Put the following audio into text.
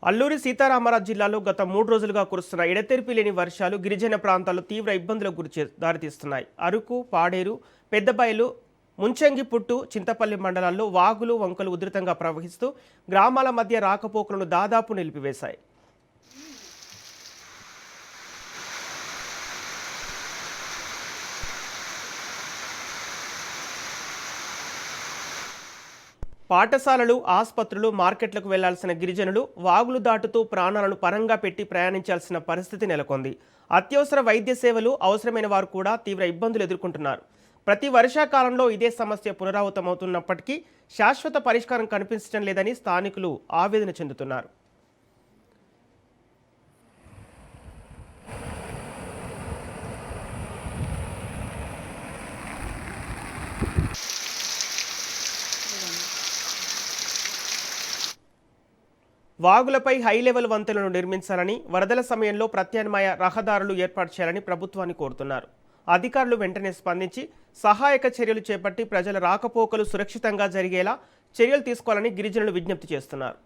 అల్లూరి సీతారామరాజు జిల్లాలో గత 3 రోజులుగా కురుస్తున్న ఎడతెరిపి లేని వర్షాలు గిరిజన ప్రాంతాల్లో తీవ్ర ఇబ్బందులకు దారితీస్తున్నాయి. అరకు, పాడేరు, పెద్దబయలు, ముంచంగిపుట్టు, చింతపల్లి మండలాల్లో వాగులు, వంకలు ఉధృతంగా ప్రవహిస్తూ గ్రామాల మధ్య రాకపోకలను దాదాపు నిలిపివేశాయి. పాఠశాలలు, ఆసుపత్రులు, మార్కెట్లకు వెళ్లాల్సిన గిరిజనులు వాగులు దాటుతూ ప్రాణాలను పరంగా పెట్టి ప్రయాణించాల్సిన పరిస్థితి నెలకొంది. అత్యవసర వైద్య సేవలు అవసరమైన వారు కూడా తీవ్ర ఇబ్బందులు ఎదుర్కొంటున్నారు. ప్రతి వర్షాకాలంలో ఇదే సమస్య పునరావృతమవుతున్నప్పటికీ శాశ్వత పరిష్కారం కనిపించడం లేదని స్థానికులు ఆవేదన చెందుతున్నారు. వాగులపై హైలెవెల్ వంతెనలను నిర్మించాలని, వరదల సమయంలో ప్రత్యామ్నాయ రహదారులు ఏర్పాటు చేయాలని ప్రభుత్వాన్ని కోరుతున్నారు. అధికారులు వెంటనే స్పందించి సహాయక చర్యలు చేపట్టి ప్రజల రాకపోకలు సురక్షితంగా జరిగేలా చర్యలు తీసుకోవాలని గిరిజనులు విజ్ఞప్తి చేస్తున్నారు.